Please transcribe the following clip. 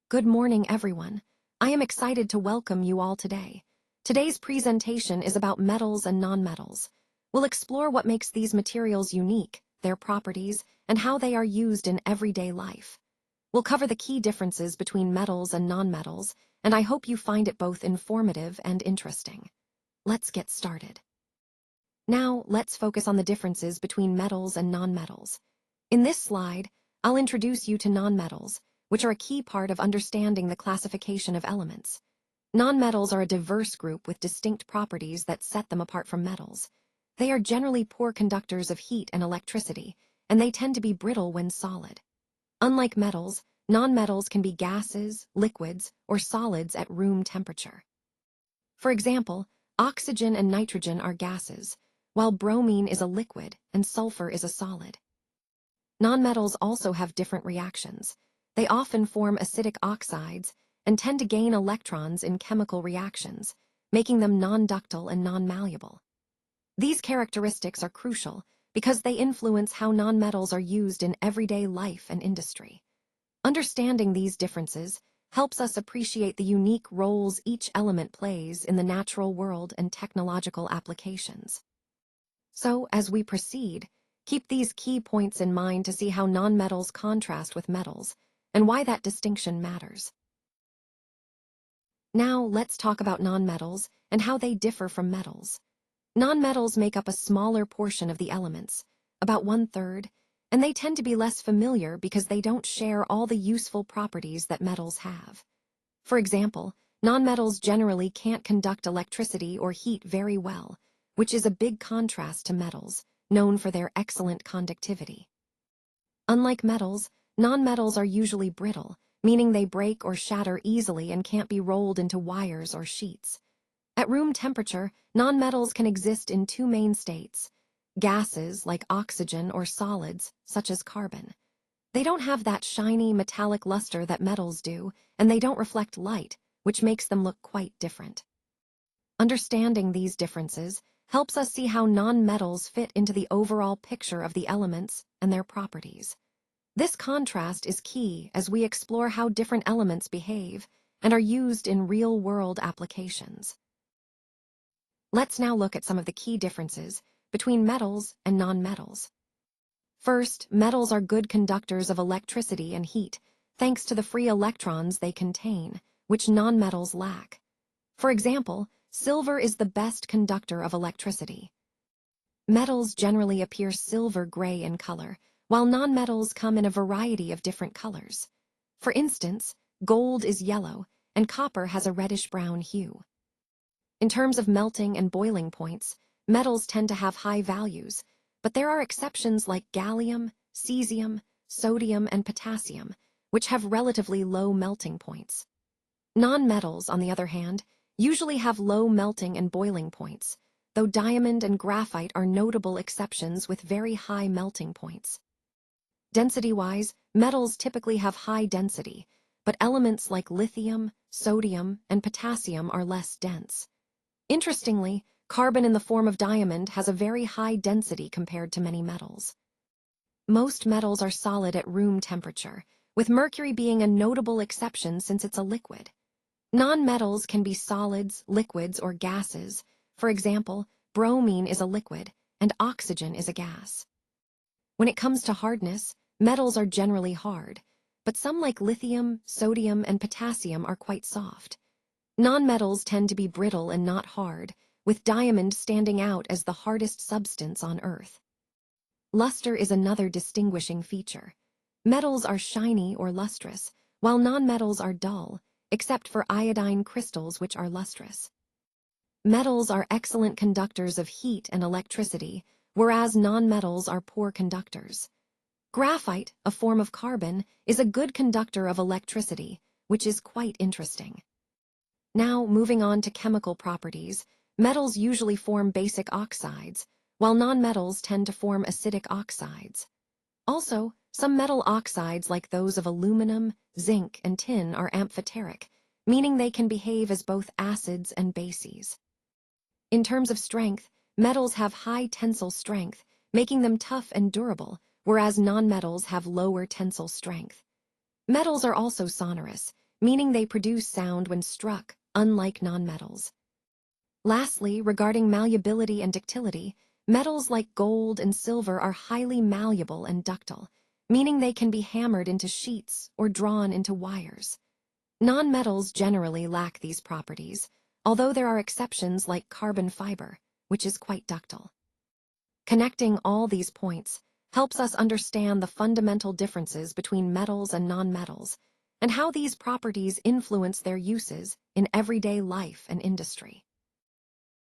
Good morning, everyone. I am excited to welcome you all today. Today's presentation is about metals and nonmetals. We'll explore what makes these materials unique, their properties, and how they are used in everyday life. We'll cover the key differences between metals and nonmetals, and I hope you find it both informative and interesting. Let's get started. Now, let's focus on the differences between metals and nonmetals. In this slide, I'll introduce you to nonmetals, which are a key part of understanding the classification of elements. Nonmetals are a diverse group with distinct properties that set them apart from metals. They are generally poor conductors of heat and electricity, and they tend to be brittle when solid. Unlike metals, nonmetals can be gases, liquids, or solids at room temperature. For example, oxygen and nitrogen are gases, while bromine is a liquid and sulfur is a solid. Nonmetals also have different reactions. They often form acidic oxides and tend to gain electrons in chemical reactions, making them non-ductile and non-malleable. These characteristics are crucial because they influence how nonmetals are used in everyday life and industry. Understanding these differences helps us appreciate the unique roles each element plays in the natural world and technological applications. So, as we proceed, keep these key points in mind to see how nonmetals contrast with metals, and why that distinction matters. Now, let's talk about nonmetals and how they differ from metals. Nonmetals make up a smaller portion of the elements, about 1/3, and they tend to be less familiar because they don't share all the useful properties that metals have. For example, nonmetals generally can't conduct electricity or heat very well, which is a big contrast to metals, known for their excellent conductivity. Unlike metals, nonmetals are usually brittle, meaning they break or shatter easily and can't be rolled into wires or sheets. At room temperature, nonmetals can exist in two main states: gases like oxygen or solids such as carbon. They don't have that shiny metallic luster that metals do, and they don't reflect light, which makes them look quite different. Understanding these differences helps us see how nonmetals fit into the overall picture of the elements and their properties. This contrast is key as we explore how different elements behave and are used in real-world applications. Let's now look at some of the key differences between metals and nonmetals. First, metals are good conductors of electricity and heat, thanks to the free electrons they contain, which nonmetals lack. For example, silver is the best conductor of electricity. Metals generally appear silver-gray in color, while nonmetals come in a variety of different colors. For instance, gold is yellow, and copper has a reddish-brown hue. In terms of melting and boiling points, metals tend to have high values, but there are exceptions like gallium, cesium, sodium, and potassium, which have relatively low melting points. Nonmetals, on the other hand, usually have low melting and boiling points, though diamond and graphite are notable exceptions with very high melting points. Density-wise, metals typically have high density, but elements like lithium, sodium, and potassium are less dense. Interestingly, carbon in the form of diamond has a very high density compared to many metals. Most metals are solid at room temperature, with mercury being a notable exception since it's a liquid. Nonmetals can be solids, liquids, or gases. For example, bromine is a liquid, and oxygen is a gas. When it comes to hardness, metals are generally hard, but some like lithium, sodium, and potassium are quite soft. Nonmetals tend to be brittle and not hard, with diamond standing out as the hardest substance on Earth. Luster is another distinguishing feature. Metals are shiny or lustrous, while nonmetals are dull, except for iodine crystals, which are lustrous. Metals are excellent conductors of heat and electricity, whereas nonmetals are poor conductors. Graphite, a form of carbon, is a good conductor of electricity, which is quite interesting. Now, moving on to chemical properties, metals usually form basic oxides, while nonmetals tend to form acidic oxides. Also, some metal oxides like those of aluminum, zinc, and tin are amphoteric, meaning they can behave as both acids and bases. In terms of strength, metals have high tensile strength, making them tough and durable, whereas nonmetals have lower tensile strength. Metals are also sonorous, meaning they produce sound when struck, unlike nonmetals. Lastly, regarding malleability and ductility, metals like gold and silver are highly malleable and ductile, meaning they can be hammered into sheets or drawn into wires. Nonmetals generally lack these properties, although there are exceptions like carbon fiber, which is quite ductile. Connecting all these points helps us understand the fundamental differences between metals and nonmetals, and how these properties influence their uses in everyday life and industry.